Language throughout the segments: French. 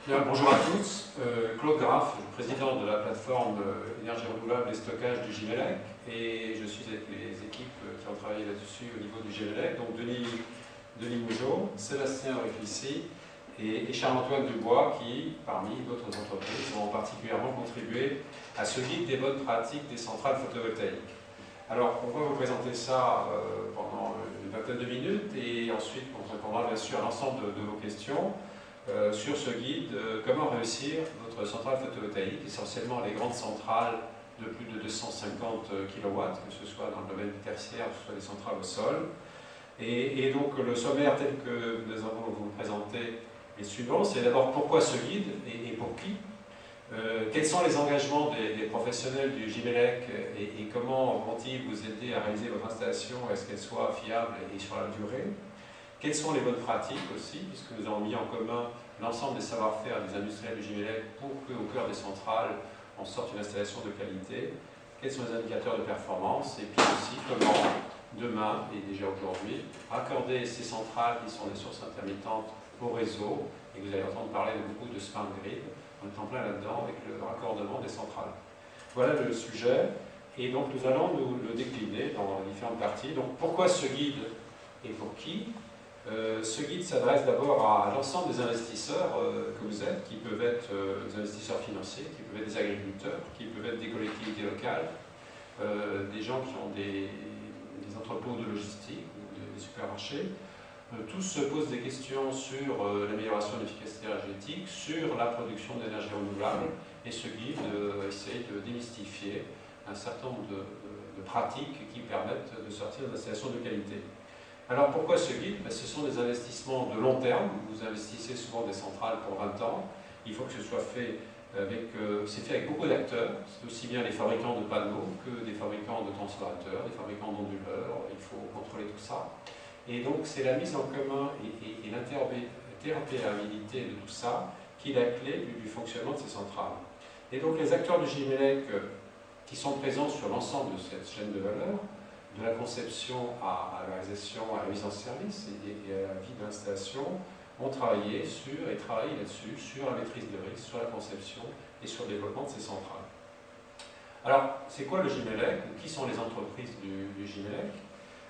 Bien, bonjour à tous, Claude Graff, président de la plateforme énergie renouvelable et stockage du GIMELEC, et je suis avec les équipes qui ont travaillé là-dessus au niveau du GIMELEC, donc Denis Mougeot, Sébastien Réflissi et Charles-Antoine Dubois qui, parmi d'autres entreprises, ont particulièrement contribué à ce guide des bonnes pratiques des centrales photovoltaïques. Alors, on va vous présenter ça pendant une vingtaine de minutes et ensuite on répondra bien sûr à l'ensemble de vos questions. Sur ce guide, comment réussir votre centrale photovoltaïque, essentiellement les grandes centrales de plus de 250 kW, que ce soit dans le domaine tertiaire, que ce soit des centrales au sol. Et donc le sommaire tel que nous allons vous le présenter est suivant. C'est d'abord pourquoi ce guide et pour qui, quels sont les engagements des professionnels du GIMELEC et comment vont-ils vous aider à réaliser votre installation, est-ce qu'elle soit fiable et sur la durée. Quelles sont les bonnes pratiques aussi, puisque nous avons mis en commun l'ensemble des savoir-faire des industriels du GIMELEC pour qu'au cœur des centrales, on sorte une installation de qualité. Quels sont les indicateurs de performance et puis aussi comment, demain et déjà aujourd'hui, raccorder ces centrales qui sont des sources intermittentes au réseau. Et vous allez entendre parler de beaucoup de smart grid. On est en plein là-dedans avec le raccordement des centrales. Voilà le sujet. Et donc nous allons nous le décliner dans les différentes parties. Donc pourquoi ce guide et pour qui? Ce guide s'adresse d'abord à l'ensemble des investisseurs que vous êtes, qui peuvent être des investisseurs financiers, qui peuvent être des agriculteurs, qui peuvent être des collectivités locales, des gens qui ont des entrepôts de logistique ou des supermarchés. Tous se posent des questions sur l'amélioration de l'efficacité énergétique, sur la production d'énergie renouvelable, et ce guide essaye de démystifier un certain nombre de pratiques qui permettent de sortir d'installations de qualité. Alors pourquoi ce guide? Ce sont des investissements de long terme. Vous investissez souvent des centrales pour 20 ans. Il faut que ce soit fait avec, beaucoup d'acteurs. C'est aussi bien les fabricants de panneaux que des fabricants de transformateurs, des fabricants d'onduleurs. Il faut contrôler tout ça. Et donc c'est la mise en commun et l'interopérabilité de tout ça qui est la clé du fonctionnement de ces centrales. Et donc les acteurs du GIMELEC qui sont présents sur l'ensemble de cette chaîne de valeur, de la conception à la réalisation, à la mise en service et à la vie d'installation, ont travaillé et travaillent là-dessus, sur la maîtrise des risques, sur la conception et sur le développement de ces centrales. Alors, c'est quoi le GIMELEC? Qui sont les entreprises du GIMELEC?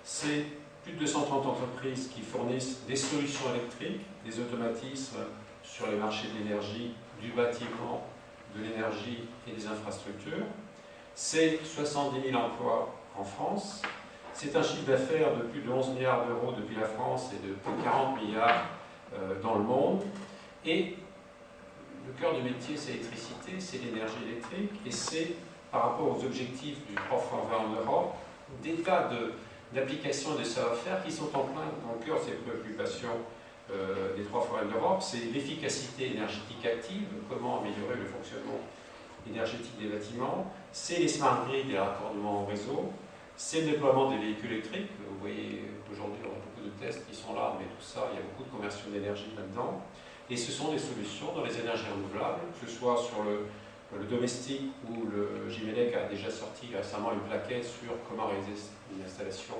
C'est plus de 230 entreprises qui fournissent des solutions électriques, des automatismes sur les marchés de l'énergie, du bâtiment, de l'énergie et des infrastructures. C'est 70 000 emplois en France. C'est un chiffre d'affaires de plus de 11 milliards d'euros depuis la France et de plus de 40 milliards dans le monde. Et le cœur du métier, c'est l'électricité, c'est l'énergie électrique, et c'est, par rapport aux objectifs du 3 x 20 en Europe, des tas d'applications et de savoir-faire qui sont en plein dans le cœur de ces préoccupations des 3 x 20 en Europe. C'est l'efficacité énergétique active, comment améliorer le fonctionnement énergétique des bâtiments, c'est les smart grids et les raccordements au réseau, c'est le déploiement des véhicules électriques. Vous voyez qu'aujourd'hui, on a beaucoup de tests qui sont là, mais tout ça, il y a beaucoup de conversion d'énergie là-dedans. Et ce sont des solutions dans les énergies renouvelables, que ce soit sur le domestique, où le GIMELEC a déjà sorti récemment une plaquette sur comment réaliser une installation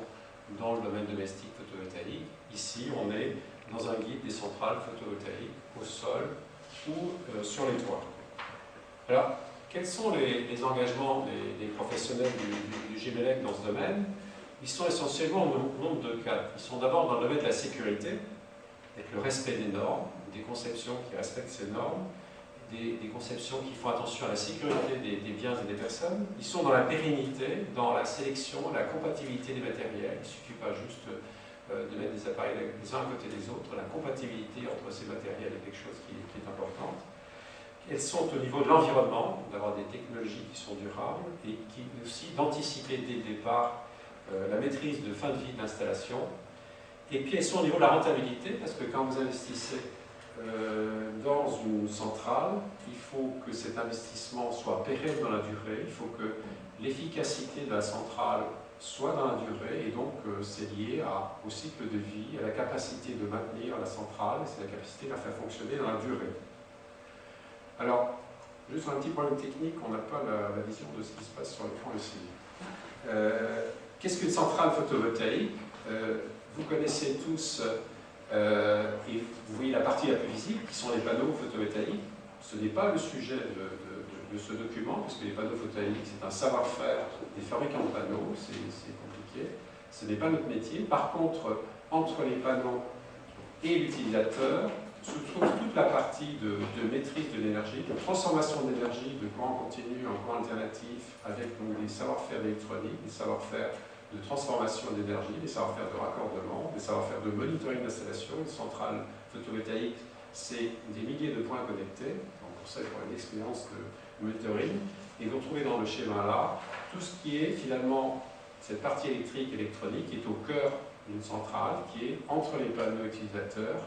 dans le domaine domestique photovoltaïque. Ici, on est dans un guide des centrales photovoltaïques au sol ou sur les toits. Alors, quels sont les engagements des professionnels du GIMELEC dans ce domaine? Ils sont essentiellement au nombre de cadres. Ils sont d'abord dans le domaine de la sécurité, avec le respect des normes, des conceptions qui respectent ces normes, des conceptions qui font attention à la sécurité des biens et des personnes. Ils sont dans la pérennité, dans la sélection, la compatibilité des matériels. Il ne suffit pas juste de mettre des appareils les uns à côté des autres. La compatibilité entre ces matériels est quelque chose qui est importante. Elles sont au niveau de l'environnement, d'avoir des technologies qui sont durables et qui aussi d'anticiper dès le départ la maîtrise de fin de vie d'installation. Et puis elles sont au niveau de la rentabilité, parce que quand vous investissez dans une centrale, il faut que cet investissement soit pérenne dans la durée, il faut que l'efficacité de la centrale soit dans la durée, et donc c'est lié au cycle de vie, à la capacité de maintenir la centrale, c'est la capacité de la faire fonctionner dans la durée. Alors, juste un petit problème technique, on n'a pas la vision de ce qui se passe sur l'écran ici. Qu'est-ce qu'une centrale photovoltaïque? Vous connaissez tous Et vous voyez la partie la plus visible, qui sont les panneaux photovoltaïques. Ce n'est pas le sujet de ce document, puisque les panneaux photovoltaïques, c'est un savoir-faire des fabricants de panneaux, c'est compliqué. Ce n'est pas notre métier. Par contre, entre les panneaux et l'utilisateur, se trouve toute la partie de maîtrise de l'énergie, de transformation de l'énergie de courant continu en courant alternatif, avec donc, des savoir-faire électroniques, des savoir-faire de transformation d'énergie, des savoir-faire de raccordement, des savoir-faire de monitoring d'installation. Une centrale photovoltaïque, c'est des milliers de points connectés, donc pour ça il faut une expérience de monitoring. Et vous retrouvez dans le schéma là tout ce qui est finalement cette partie électrique électronique qui est au cœur d'une centrale, qui est entre les panneaux utilisateurs,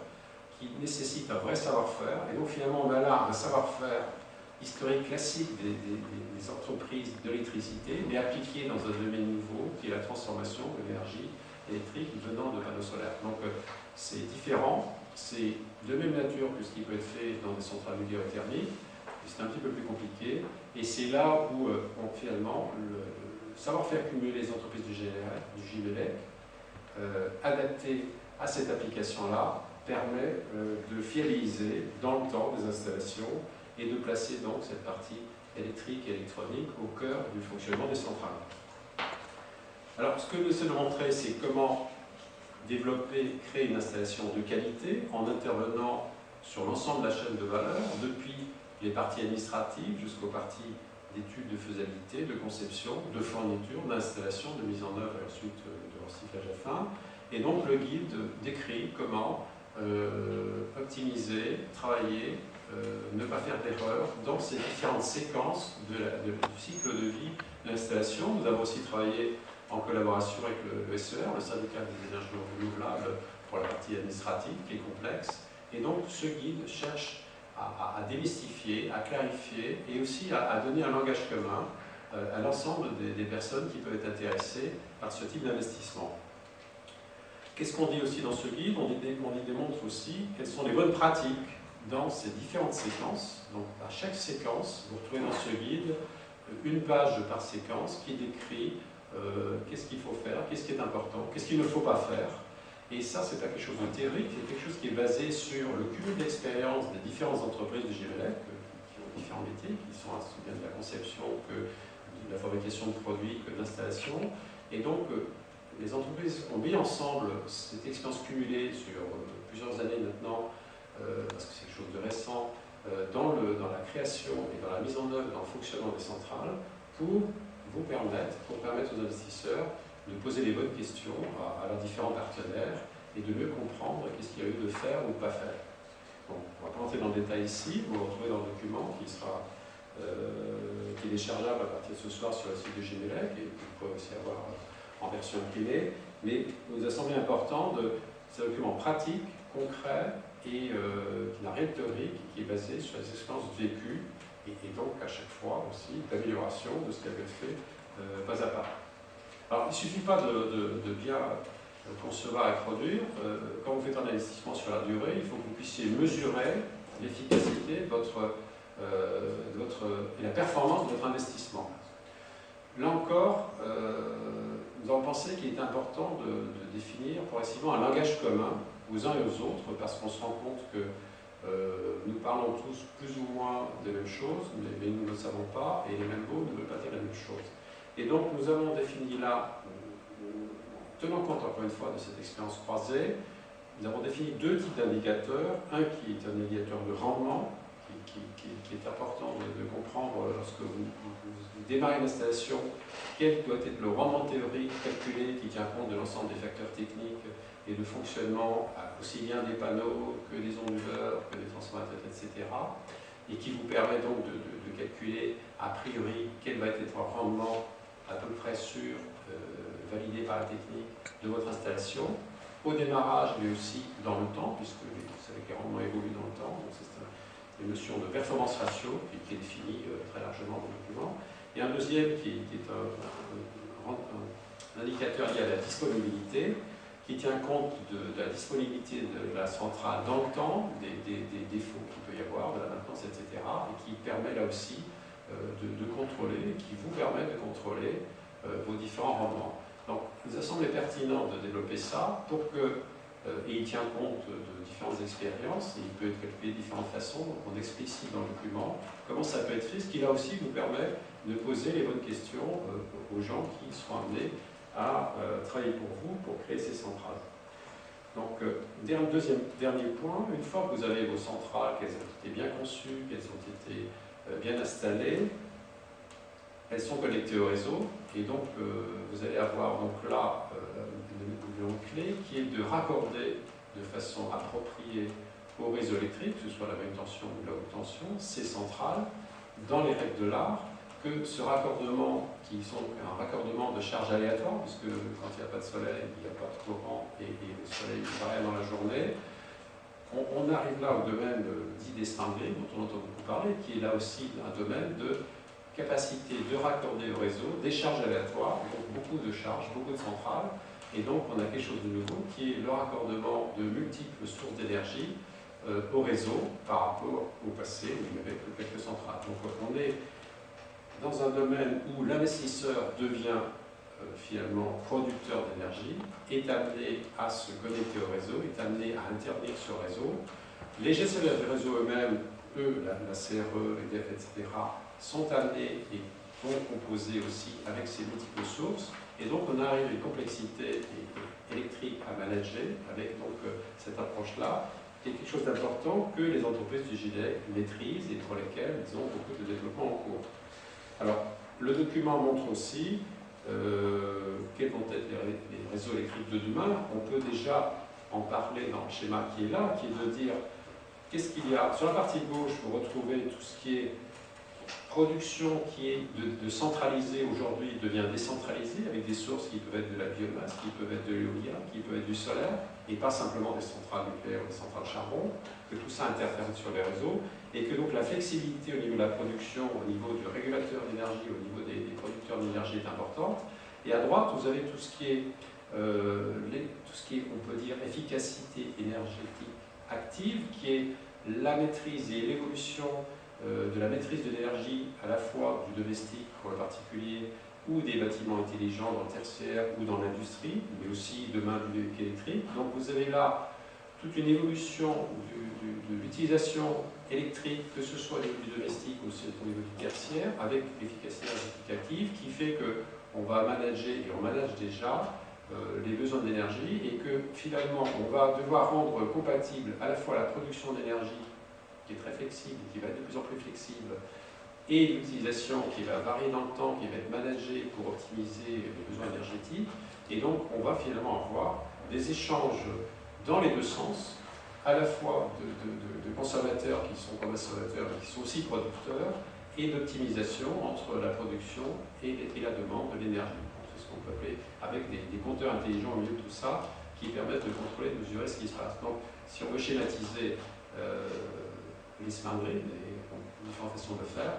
qui nécessite un vrai savoir-faire. Et donc finalement on a là un savoir-faire historique classique des entreprises de l'électricité, mais appliqué dans un domaine nouveau, qui est la transformation de l'énergie électrique venant de panneaux solaires. Donc c'est différent, c'est de même nature que ce qui peut être fait dans des centrales nucléaires thermiques, c'est un petit peu plus compliqué, et c'est là où finalement le savoir-faire cumulé des entreprises du GIMELEC, adapté à cette application-là, permet de fiabiliser dans le temps des installations et de placer donc cette partie électrique et électronique au cœur du fonctionnement des centrales. Alors, ce que nous essayons de montrer, c'est comment développer, créer une installation de qualité en intervenant sur l'ensemble de la chaîne de valeur, depuis les parties administratives jusqu'aux parties d'études de faisabilité, de conception, de fourniture, d'installation, de mise en œuvre et ensuite de recyclage à fin. Et donc, le guide décrit comment optimiser, travailler, ne pas faire d'erreur dans ces différentes séquences du cycle de vie de l'installation. Nous avons aussi travaillé en collaboration avec le SER, le syndicat des énergies renouvelables, pour la partie administrative qui est complexe. Et donc ce guide cherche à démystifier, à clarifier et aussi à donner un langage commun à l'ensemble des personnes qui peuvent être intéressées par ce type d'investissement. Qu'est-ce qu'on dit aussi dans ce guide? On y démontre aussi quelles sont les bonnes pratiques dans ces différentes séquences. Donc à chaque séquence, vous retrouvez dans ce guide une page par séquence qui décrit qu'est-ce qu'il faut faire, qu'est-ce qui est important, qu'est-ce qu'il ne faut pas faire. Et ça, c'est pas quelque chose de théorique, c'est quelque chose qui est basé sur le cumul d'expérience des différentes entreprises du GIMELEC, qui ont différents métiers, qui sont aussi bien de la conception que de la fabrication de produits, que de l'installation. Et donc, les entreprises ont mis ensemble cette expérience cumulée sur plusieurs années maintenant, parce que c'est quelque chose de récent, dans la création et dans la mise en œuvre, dans le fonctionnement des centrales, pour permettre aux investisseurs de poser les bonnes questions à leurs différents partenaires et de mieux comprendre qu'est-ce qu'il y a eu de faire ou de ne pas faire. Bon, on ne va pas rentrer dans le détail ici, vous le retrouvez dans le document qui sera téléchargeable à partir de ce soir sur le site de GIMELEC et que vous pouvez aussi avoir en version imprimée, mais il nous a semblé important c'est un document pratique, concret et qui n'a rien de théorique, qui est basé sur les expériences vécues et donc à chaque fois aussi d'amélioration de ce qu'elle avait fait pas à pas. Alors il ne suffit pas de bien concevoir et produire. Quand vous faites un investissement sur la durée, il faut que vous puissiez mesurer l'efficacité et la performance de votre investissement. Là encore, nous avons pensé qu'il est important de définir progressivement un langage commun aux uns et aux autres, parce qu'on se rend compte que nous parlons tous plus ou moins des mêmes choses, mais nous ne le savons pas, et les mêmes mots ne veulent pas dire la même chose. Et donc nous avons défini là, tenant compte encore une fois de cette expérience croisée, nous avons défini deux types d'indicateurs. Un qui est un indicateur de rendement, qui est important de comprendre lorsque vous démarrez une installation, quel doit être le rendement théorique calculé qui tient compte de l'ensemble des facteurs techniques et de fonctionnement, aussi bien des panneaux que des onduleurs, que des transformateurs, etc. Et qui vous permet donc de calculer a priori quel va être le rendement à peu près sûr, validé par la technique de votre installation, au démarrage mais aussi dans le temps, puisque vous savez que les rendements évoluent dans le temps, donc c'est une notion de performance ratio qui est définie très largement dans le document. Et un deuxième qui est un indicateur lié à la disponibilité, qui tient compte de la disponibilité de la centrale dans le temps, des défauts qu'il peut y avoir, de la maintenance, etc. Et qui permet là aussi de contrôler, qui vous permet de contrôler vos différents rendements. Donc, il nous a semblé pertinent de développer ça pour que et il tient compte de différentes expériences, et il peut être calculé de différentes façons, donc on explicite dans le document comment ça peut être fait, ce qui là aussi vous permet de poser les bonnes questions aux gens qui seront amenés à travailler pour vous pour créer ces centrales. Donc, dernier point, une fois que vous avez vos centrales, qu'elles ont été bien conçues, qu'elles ont été bien installées, elles sont connectées au réseau, et donc vous allez avoir donc là une clé qui est de raccorder de façon appropriée au réseau électrique, que ce soit la moyenne tension ou la haute tension, ces centrales, dans les règles de l'art, que ce raccordement, qui sont un raccordement de charge aléatoire, puisque quand il n'y a pas de soleil, il n'y a pas de courant, et le soleil varie dans la journée, on arrive là au domaine dit d'Estinguet, dont on entend beaucoup parler, qui est là aussi un domaine de capacité de raccorder au réseau des charges aléatoires, donc beaucoup de charges, beaucoup de centrales, et donc on a quelque chose de nouveau qui est le raccordement de multiples sources d'énergie au réseau par rapport au passé où il y avait que quelques centrales. Donc on est dans un domaine où l'investisseur devient finalement producteur d'énergie, est amené à se connecter au réseau, est amené à intervenir sur le réseau. Les gestionnaires du réseau eux-mêmes, la CRE, l'EDF, etc., sont amenés et vont composer aussi avec ces multiples sources. Et donc on arrive à une complexité électrique à manager avec donc cette approche-là, qui est quelque chose d'important que les entreprises du GIEC maîtrisent et pour lesquelles ils ont beaucoup de développement en cours. Alors, le document montre aussi quels vont être les réseaux électriques de demain. On peut déjà en parler dans le schéma qui est là, qui est de dire qu'est-ce qu'il y a. Sur la partie gauche, vous retrouvez tout ce qui est production qui est de centraliser aujourd'hui devient décentralisée avec des sources qui peuvent être de la biomasse, qui peuvent être de l'éolien, qui peuvent être du solaire, et pas simplement des centrales nucléaires ou des centrales charbon, que tout ça interfère sur les réseaux, et que donc la flexibilité au niveau de la production, au niveau du régulateur d'énergie, au niveau des producteurs d'énergie est importante. Et à droite, vous avez tout ce qui est, on peut dire, efficacité énergétique active, qui est la maîtrise et l'évolution de la maîtrise de l'énergie à la fois du domestique pour le particulier ou des bâtiments intelligents dans le tertiaire ou dans l'industrie, mais aussi demain du véhicule électrique. Donc vous avez là toute une évolution de l'utilisation électrique, que ce soit au niveau du domestique ou au niveau du tertiaire, avec l'efficacité énergétique active, qui fait qu'on va manager, et on manage déjà, les besoins d'énergie, et que finalement on va devoir rendre compatible à la fois la production d'énergie qui est très flexible, qui va être de plus en plus flexible, et l'utilisation qui va varier dans le temps, qui va être managée pour optimiser les besoins énergétiques. Et donc, on va finalement avoir des échanges dans les deux sens, à la fois de consommateurs qui sont consommateurs, mais qui sont aussi producteurs, et d'optimisation entre la production et la demande de l'énergie. C'est ce qu'on peut appeler avec des compteurs intelligents au milieu de tout ça, qui permettent de contrôler, de mesurer ce qui se passe. Donc, si on veut schématiser les smart grids, différentes façons de le faire,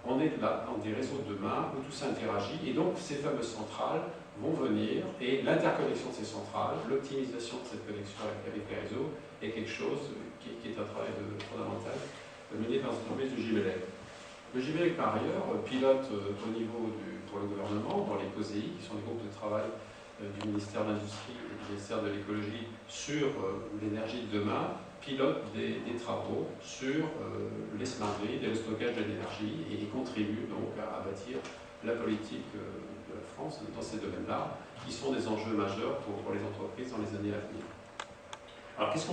on est là dans des réseaux de demain où tout ça interagit, et donc ces fameuses centrales vont venir, et l'interconnexion de ces centrales, l'optimisation de cette connexion avec les réseaux est quelque chose qui est un travail fondamental mené par l'entreprise du GIMELEC. Le GIMELEC, par ailleurs, pilote au niveau pour le gouvernement, dans les COSEI, qui sont les groupes de travail du ministère de l'Industrie et du ministère de l'Écologie sur l'énergie de demain, pilote des travaux sur les smart grids et le stockage de l'énergie, et contribue donc à bâtir la politique de la France dans ces domaines-là, qui sont des enjeux majeurs pour les entreprises dans les années à venir. Alors, qu'est-ce qu'on